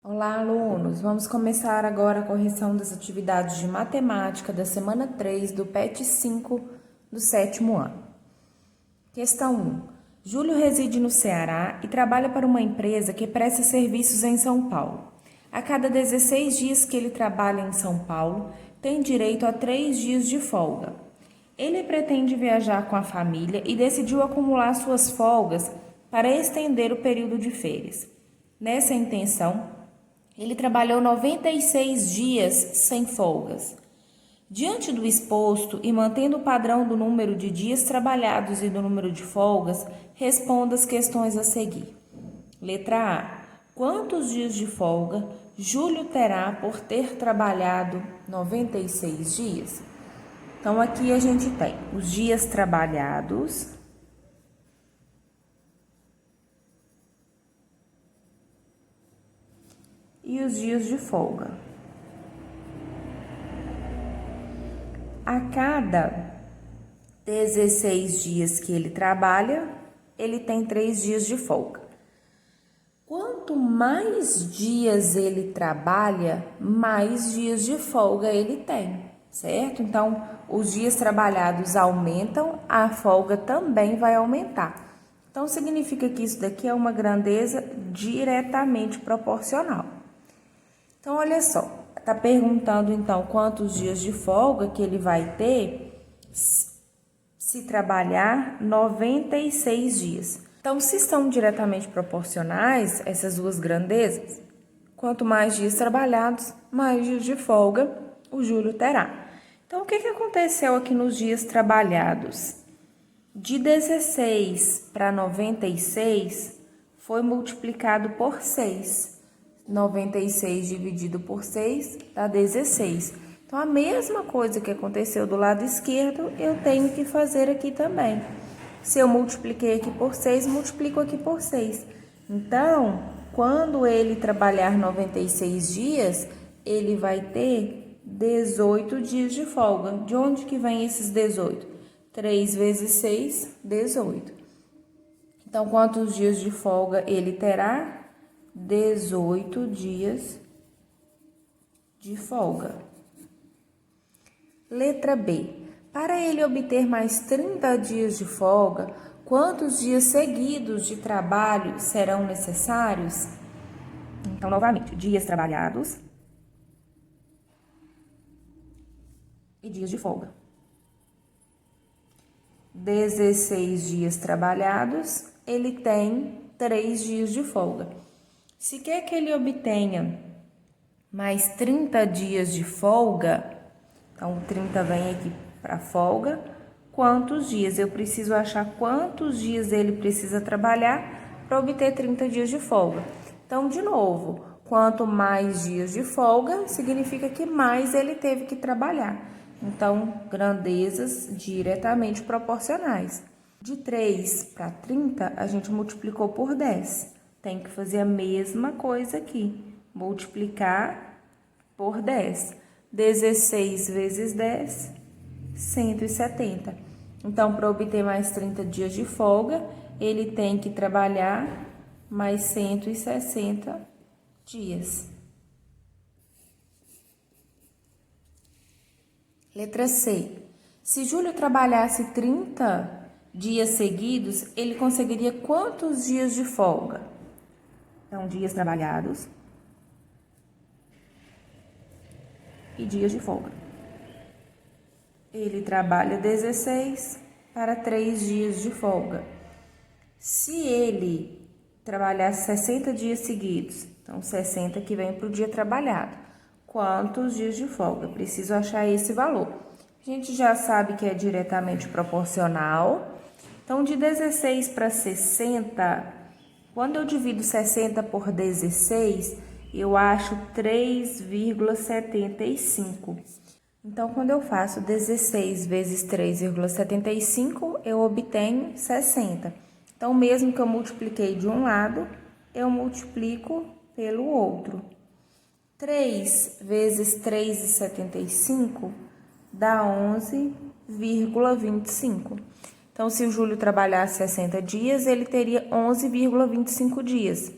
Olá, alunos! Vamos começar agora a correção das atividades de matemática da semana 3 do PET 5 do 7º ano. Questão 1. Júlio reside no Ceará e trabalha para uma empresa que presta serviços em São Paulo. A cada 16 dias que ele trabalha em São Paulo, tem direito a 3 dias de folga. Ele pretende viajar com a família e decidiu acumular suas folgas para estender o período de férias. Nessa intenção, ele trabalhou 96 dias sem folgas. Diante do exposto e mantendo o padrão do número de dias trabalhados e do número de folgas, responda as questões a seguir. Letra A. Quantos dias de folga Júlio terá por ter trabalhado 96 dias? Então, aqui a gente tem os dias trabalhados e os dias de folga. A cada 16 dias que ele trabalha, ele tem 3 dias de folga. Quanto mais dias ele trabalha, mais dias de folga ele tem, certo? Então, os dias trabalhados aumentam, a folga também vai aumentar. Então, significa que isso daqui é uma grandeza diretamente proporcional. Então, olha só, está perguntando então quantos dias de folga que ele vai ter se trabalhar 96 dias. Então, se estão diretamente proporcionais essas duas grandezas, quanto mais dias trabalhados, mais dias de folga o Júlio terá. Então, o que aconteceu aqui nos dias trabalhados? De 16 para 96 foi multiplicado por 6. 96 dividido por 6 dá 16. Então, a mesma coisa que aconteceu do lado esquerdo, eu tenho que fazer aqui também. Se eu multipliquei aqui por 6, multiplico aqui por 6. Então, quando ele trabalhar 96 dias, ele vai ter 18 dias de folga. De onde que vem esses 18? 3 vezes 6, 18. Então, quantos dias de folga ele terá? 18 dias de folga. Letra B. Para ele obter mais 30 dias de folga, quantos dias seguidos de trabalho serão necessários? Então, novamente, dias trabalhados e dias de folga. 16 dias trabalhados, ele tem 3 dias de folga. Se quer que ele obtenha mais 30 dias de folga, então 30 vem aqui para folga, quantos dias? Eu preciso achar quantos dias ele precisa trabalhar para obter 30 dias de folga. Então, de novo, quanto mais dias de folga, significa que mais ele teve que trabalhar. Então, grandezas diretamente proporcionais. De 3 para 30, a gente multiplicou por 10. Tem que fazer a mesma coisa aqui, multiplicar por 10. 16 vezes 10, 170. Então, para obter mais 30 dias de folga, ele tem que trabalhar mais 160 dias. Letra C. Se Júlio trabalhasse 30 dias seguidos, ele conseguiria quantos dias de folga? Então, dias trabalhados e dias de folga. Ele trabalha 16 para 3 dias de folga. Se ele trabalhasse 60 dias seguidos, então 60 que vem para o dia trabalhado, quantos dias de folga? Preciso achar esse valor. A gente já sabe que é diretamente proporcional. Então, de 16 para 60, quando eu divido 60 por 16, eu acho 3,75. Então, quando eu faço 16 vezes 3,75, eu obtenho 60. Então, mesmo que eu multipliquei de um lado, eu multiplico pelo outro. 3 vezes 3,75 dá 11,25. Então, se o Júlio trabalhasse 60 dias, ele teria 11,25 dias.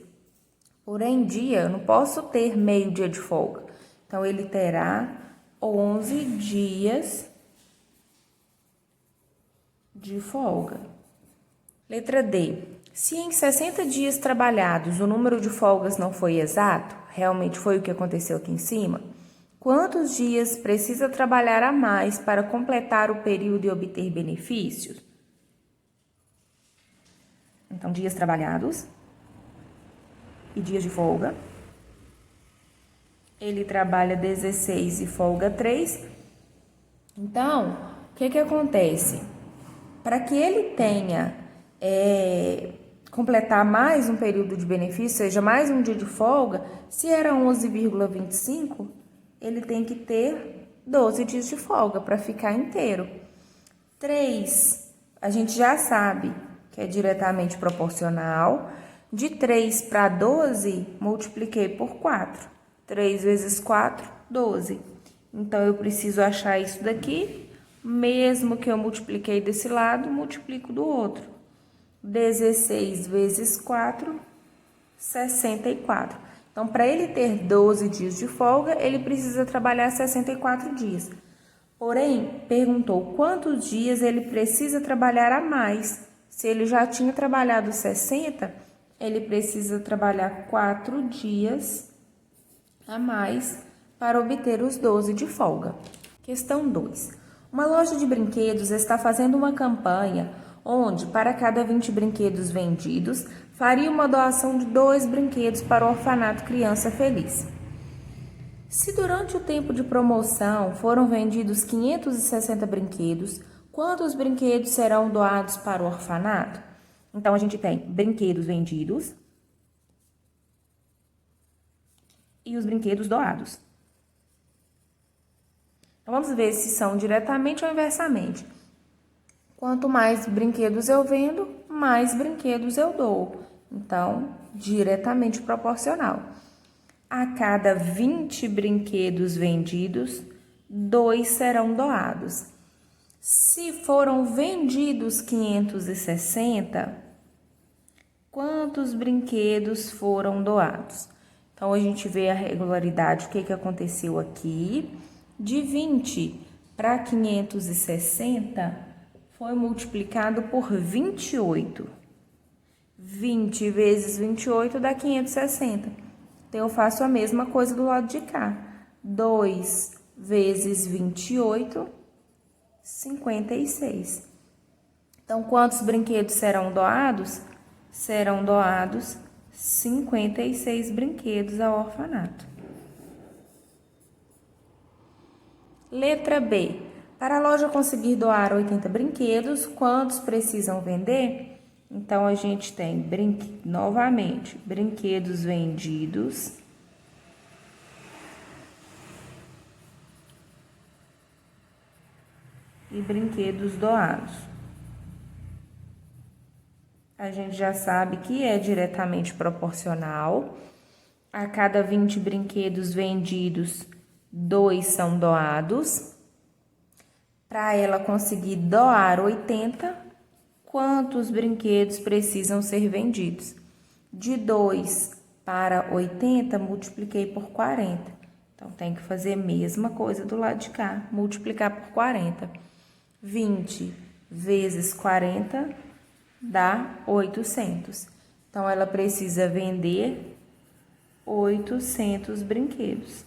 Porém, dia, eu não posso ter meio dia de folga. Então, ele terá 11 dias de folga. Letra D. Se em 60 dias trabalhados o número de folgas não foi exato, realmente foi o que aconteceu aqui em cima, quantos dias precisa trabalhar a mais para completar o período e obter benefícios? Então, dias trabalhados e dias de folga. Ele trabalha 16 e folga 3. Então, o que acontece? Para que ele tenha completar mais um período de benefício, seja mais um dia de folga, se era 11,25, ele tem que ter 12 dias de folga para ficar inteiro. 3, a gente já sabe que é diretamente proporcional. De 3 para 12, multipliquei por 4. 3 vezes 4, 12. Então, eu preciso achar isso daqui. Mesmo que eu multipliquei desse lado, multiplico do outro. 16 vezes 4, 64. Então, para ele ter 12 dias de folga, ele precisa trabalhar 64 dias. Porém, perguntou quantos dias ele precisa trabalhar a mais. Se ele já tinha trabalhado 60, ele precisa trabalhar 4 dias a mais para obter os 12 de folga. Questão 2. Uma loja de brinquedos está fazendo uma campanha onde, para cada 20 brinquedos vendidos, faria uma doação de 2 brinquedos para o orfanato Criança Feliz. Se durante o tempo de promoção foram vendidos 560 brinquedos, quantos brinquedos serão doados para o orfanato? Então, a gente tem brinquedos vendidos e os brinquedos doados. Então, vamos ver se são diretamente ou inversamente. Quanto mais brinquedos eu vendo, mais brinquedos eu dou. Então, diretamente proporcional. A cada 20 brinquedos vendidos, 2 serão doados. Se foram vendidos 560, quantos brinquedos foram doados? Então, a gente vê a regularidade, o que aconteceu aqui. De 20 para 560, foi multiplicado por 28. 20 vezes 28 dá 560. Então, eu faço a mesma coisa do lado de cá. 2 vezes 28, 56. Então, quantos brinquedos serão doados? Serão doados 56 brinquedos ao orfanato. Letra B. Para a loja conseguir doar 80 brinquedos, quantos precisam vender? Então, a gente tem, novamente, brinquedos vendidos e brinquedos doados. A gente já sabe que é diretamente proporcional. A cada 20 brinquedos vendidos, 2 são doados. Para ela conseguir doar 80, quantos brinquedos precisam ser vendidos? De 2 para 80, multipliquei por 40. Então, tem que fazer a mesma coisa do lado de cá, multiplicar por 40. 20 vezes 40 dá 800. Então, ela precisa vender 800 brinquedos.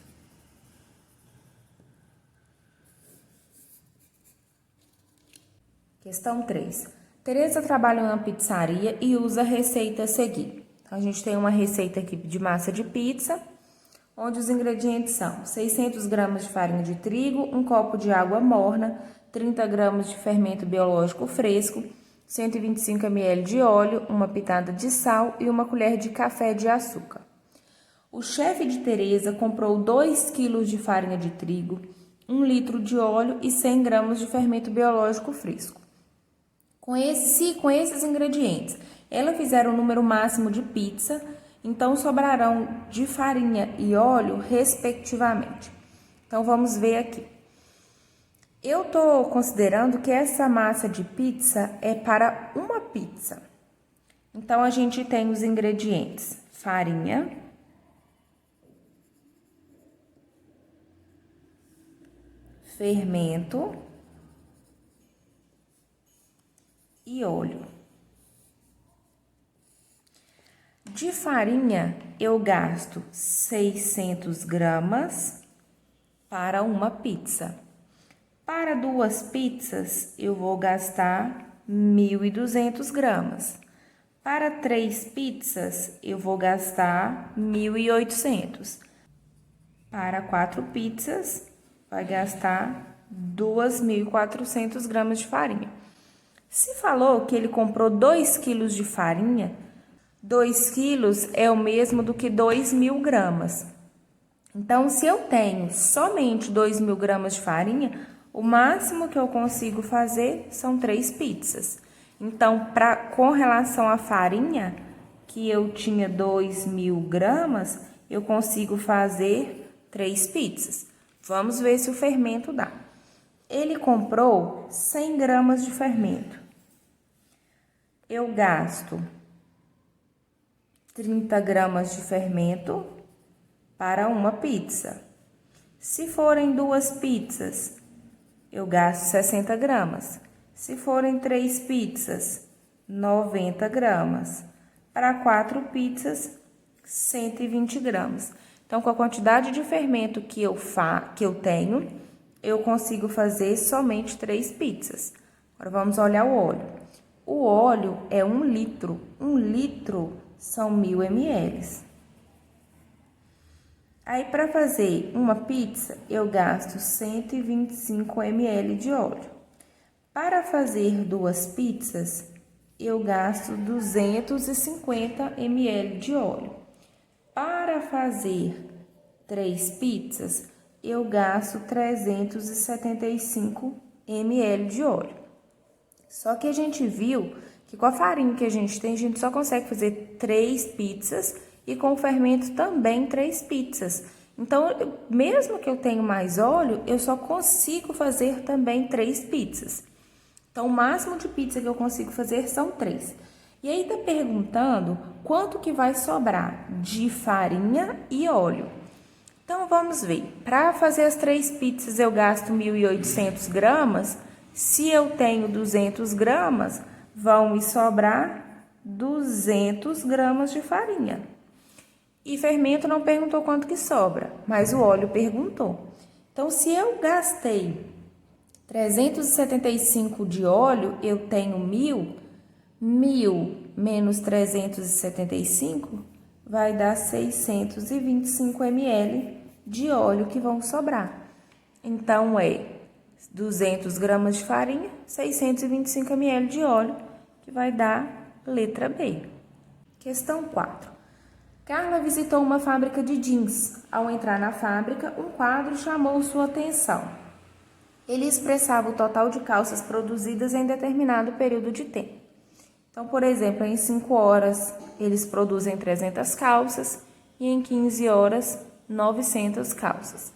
Questão 3. Tereza trabalha em uma pizzaria e usa a receita a seguir. Então, a gente tem uma receita aqui de massa de pizza, onde os ingredientes são 600 gramas de farinha de trigo, um copo de água morna, 30 gramas de fermento biológico fresco, 125 ml de óleo, uma pitada de sal e uma colher de café de açúcar. O chefe de Tereza comprou 2 kg de farinha de trigo, 1 litro de óleo e 100 gramas de fermento biológico fresco. Com esses ingredientes, ela fizer o número máximo de pizza, então sobrarão de farinha e óleo, respectivamente. Então, vamos ver aqui. Eu estou considerando que essa massa de pizza é para uma pizza. Então, a gente tem os ingredientes: farinha, fermento e óleo. De farinha, eu gasto 600 gramas para uma pizza. Para 2 pizzas, eu vou gastar 1.200 gramas. Para 3 pizzas, eu vou gastar 1.800. Para 4 pizzas, vai gastar 2.400 gramas de farinha. Se falou que ele comprou 2 quilos de farinha, 2 quilos é o mesmo do que 2.000 gramas. Então, se eu tenho somente 2.000 gramas de farinha, o máximo que eu consigo fazer são 3 pizzas. Então, com relação à farinha, que eu tinha 2.000 gramas, eu consigo fazer 3 pizzas. Vamos ver se o fermento dá. Ele comprou 100 gramas de fermento. Eu gasto 30 gramas de fermento para uma pizza. Se forem 2 pizzas, eu gasto 60 gramas. Se forem 3 pizzas, 90 gramas. Para 4 pizzas, 120 gramas. Então, com a quantidade de fermento que eu tenho, eu consigo fazer somente 3 pizzas. Agora, vamos olhar o óleo. O óleo é 1 litro. 1 litro são 1.000 ml. Aí, para fazer uma pizza, eu gasto 125 ml de óleo. Para fazer 2 pizzas, eu gasto 250 ml de óleo. Para fazer 3 pizzas, eu gasto 375 ml de óleo. Só que a gente viu que com a farinha que a gente só consegue fazer 3 pizzas e com o fermento também 3 pizzas. Então, mesmo que eu tenha mais óleo, eu só consigo fazer também 3 pizzas. Então, o máximo de pizza que eu consigo fazer são 3. E aí tá perguntando quanto que vai sobrar de farinha e óleo. Então, vamos ver. Para fazer as 3 pizzas, eu gasto 1.800 gramas. Se eu tenho 200 gramas, vão me sobrar 200 gramas de farinha. E fermento não perguntou quanto que sobra, mas o óleo perguntou. Então, se eu gastei 375 de óleo, eu tenho 1.000. 1.000 menos 375 vai dar 625 ml de óleo que vão sobrar. Então, é 200 gramas de farinha, 625 ml de óleo, que vai dar letra B. Questão 4. Carla visitou uma fábrica de jeans. Ao entrar na fábrica, um quadro chamou sua atenção. Ele expressava o total de calças produzidas em determinado período de tempo. Então, por exemplo, em 5 horas, eles produzem 300 calças e em 15 horas, 900 calças.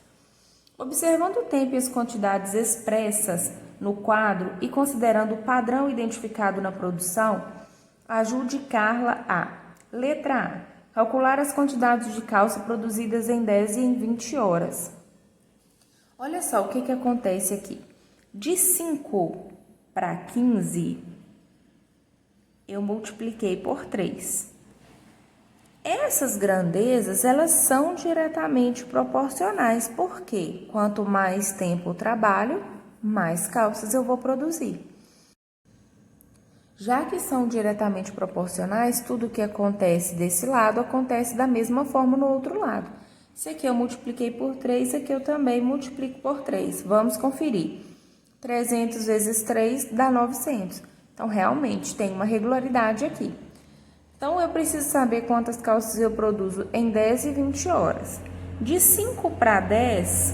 Observando o tempo e as quantidades expressas no quadro e considerando o padrão identificado na produção, ajude Carla a: letra A. Calcular as quantidades de calça produzidas em 10 e em 20 horas. Olha só o que acontece aqui. De 5 para 15, eu multipliquei por 3. Essas grandezas, elas são diretamente proporcionais, porque quanto mais tempo eu trabalho, mais calças eu vou produzir. Já que são diretamente proporcionais, tudo que acontece desse lado acontece da mesma forma no outro lado. Se aqui eu multipliquei por 3, aqui eu também multiplico por 3. Vamos conferir. 300 vezes 3 dá 900. Então, realmente, tem uma regularidade aqui. Então, eu preciso saber quantas calças eu produzo em 10 e 20 horas. De 5 para 10,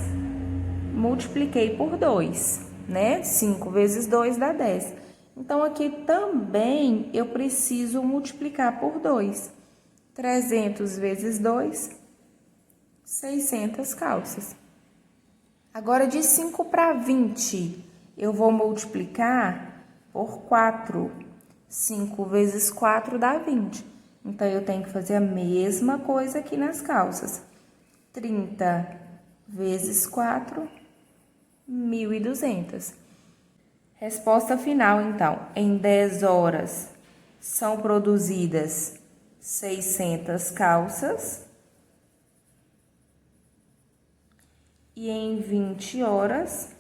multipliquei por 2, né? 5 vezes 2 dá 10. Então, aqui também eu preciso multiplicar por 2. 300 vezes 2, 600 calças. Agora, de 5 para 20, eu vou multiplicar por 4. 5 vezes 4 dá 20. Então, eu tenho que fazer a mesma coisa aqui nas calças. 30 vezes 4 1.200. Resposta final, então. Em 10 horas são produzidas 600 calças e em 20 horas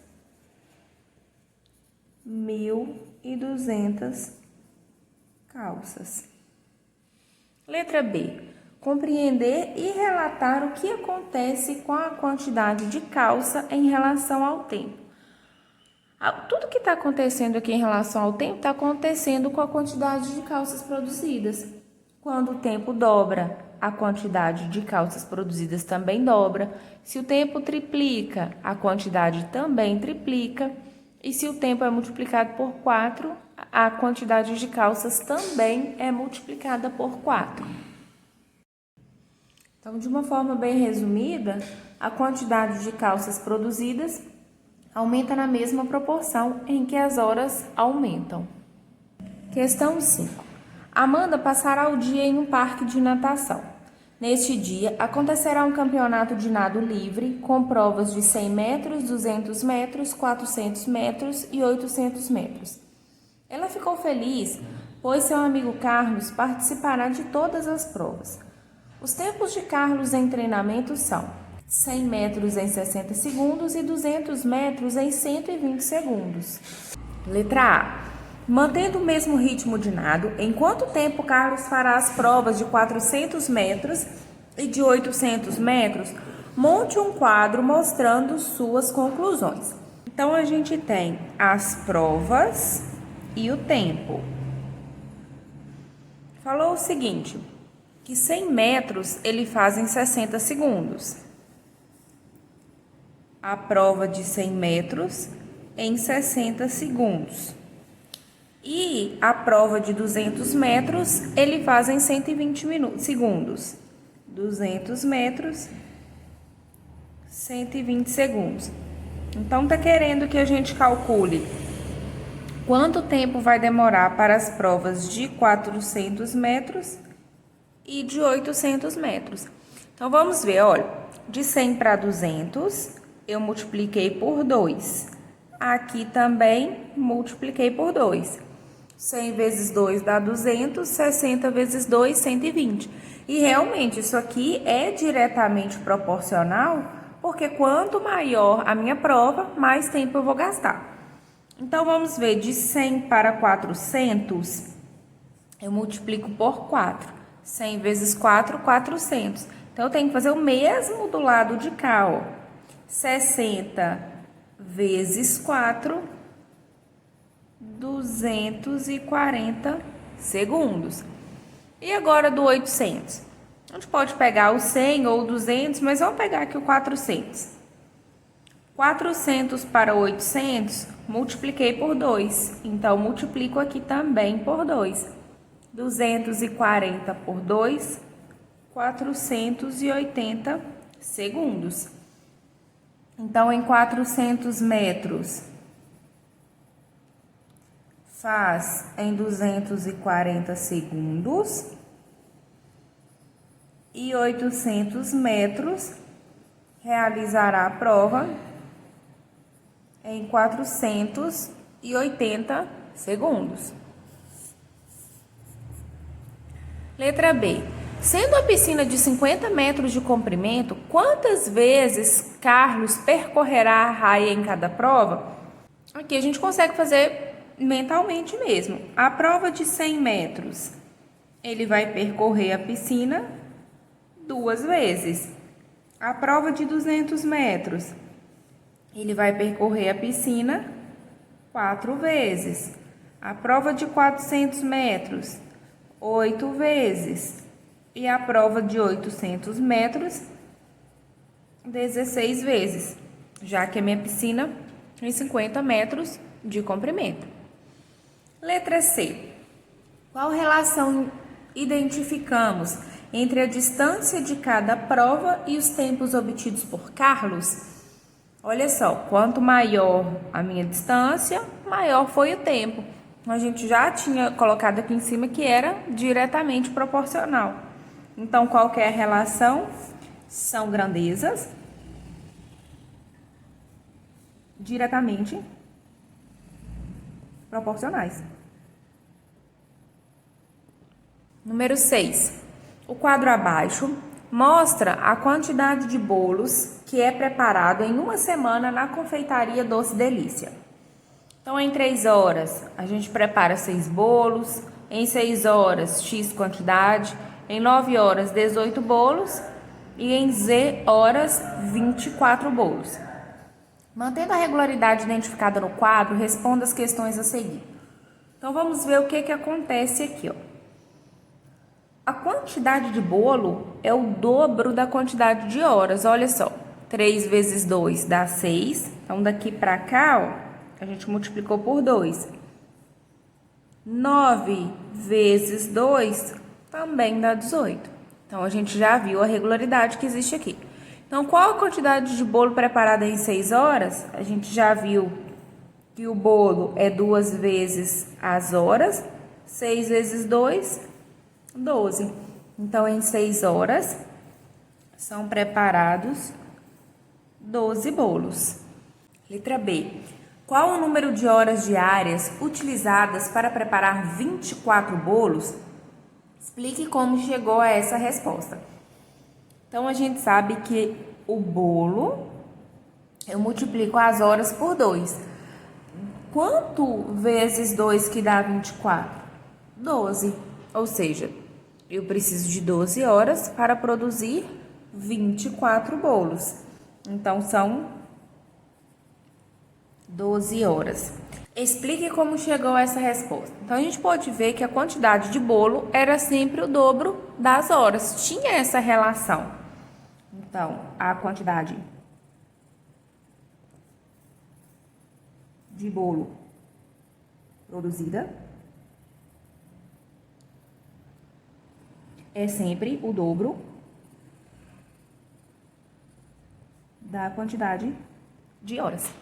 1.200 calças. Letra B. Compreender e relatar o que acontece com a quantidade de calça em relação ao tempo. Tudo que está acontecendo aqui em relação ao tempo está acontecendo com a quantidade de calças produzidas. Quando o tempo dobra, a quantidade de calças produzidas também dobra. Se o tempo triplica, a quantidade também triplica. E se o tempo é multiplicado por 4, a quantidade de calças também é multiplicada por 4. Então, de uma forma bem resumida, a quantidade de calças produzidas aumenta na mesma proporção em que as horas aumentam. Questão 5. Amanda passará o dia em um parque de natação. Neste dia, acontecerá um campeonato de nado livre com provas de 100 metros, 200 metros, 400 metros e 800 metros. Ela ficou feliz, pois seu amigo Carlos participará de todas as provas. Os tempos de Carlos em treinamento são 100 metros em 60 segundos e 200 metros em 120 segundos. Letra A. Mantendo o mesmo ritmo de nado, em quanto tempo Carlos fará as provas de 400 metros e de 800 metros? Monte um quadro mostrando suas conclusões. Então, a gente tem as provas e o tempo. Falou o seguinte, que 100 metros ele faz em 60 segundos. A prova de 100 metros em 60 segundos. E a prova de 200 metros ele faz em 120 segundos. 200 metros, 120 segundos. Então, tá querendo que a gente calcule quanto tempo vai demorar para as provas de 400 metros e de 800 metros. Então, vamos ver, olha, de 100 para 200, eu multipliquei por 2. Aqui também multipliquei por 2. 100 vezes 2 dá 200, 60 vezes 2, 120. E realmente, isso aqui é diretamente proporcional, porque quanto maior a minha prova, mais tempo eu vou gastar. Então, vamos ver, de 100 para 400, eu multiplico por 4. 100 vezes 4, 400. Então, eu tenho que fazer o mesmo do lado de cá, ó. 60 vezes 4, 240 segundos. E agora do 800? A gente pode pegar o 100 ou o 200, mas vamos pegar aqui o 400. 400 para 800, multipliquei por 2. Então, multiplico aqui também por 2. 240 por 2, 480 segundos. Então, em 400 metros, faz em 240 segundos. E 800 metros, realizará a prova em 480 segundos. Letra B. Sendo a piscina de 50 metros de comprimento, quantas vezes Carlos percorrerá a raia em cada prova? Aqui a gente consegue fazer mentalmente mesmo. A prova de 100 metros, ele vai percorrer a piscina 2 vezes. A prova de 200 metros, ele vai percorrer a piscina 4 vezes. A prova de 400 metros, 8 vezes. E a prova de 800 metros, 16 vezes, já que a minha piscina tem 50 metros de comprimento. Letra C. Qual relação identificamos entre a distância de cada prova e os tempos obtidos por Carlos? Olha só, quanto maior a minha distância, maior foi o tempo. A gente já tinha colocado aqui em cima que era diretamente proporcional. Então, qual que é a relação? São grandezas diretamente proporcionais. Número 6. O quadro abaixo mostra a quantidade de bolos que é preparado em uma semana na confeitaria Doce Delícia. Então, em 3 horas, a gente prepara 6 bolos, em 6 horas, X quantidade, em 9 horas, 18 bolos e em Z horas, 24 bolos. Mantendo a regularidade identificada no quadro, responda as questões a seguir. Então, vamos ver o que acontece aqui, ó. A quantidade de bolo é o dobro da quantidade de horas, olha só. 3 vezes 2 dá 6, então daqui para cá, ó, a gente multiplicou por 2. 9 vezes 2 também dá 18. Então, a gente já viu a regularidade que existe aqui. Então, qual a quantidade de bolo preparada em 6 horas? A gente já viu que o bolo é 2 vezes as horas. 6 vezes 2, 12. Então, em 6 horas, são preparados 12 bolos. Letra B. Qual o número de horas diárias utilizadas para preparar 24 bolos? Explique como chegou a essa resposta. Então, a gente sabe que o bolo, eu multiplico as horas por 2. Quanto vezes 2 que dá 24? 12. Ou seja, eu preciso de 12 horas para produzir 24 bolos. Então, são 12 horas. Explique como chegou a essa resposta. Então, a gente pode ver que a quantidade de bolo era sempre o dobro das horas. Tinha essa relação. Então, a quantidade de bolo produzida é sempre o dobro da quantidade de horas.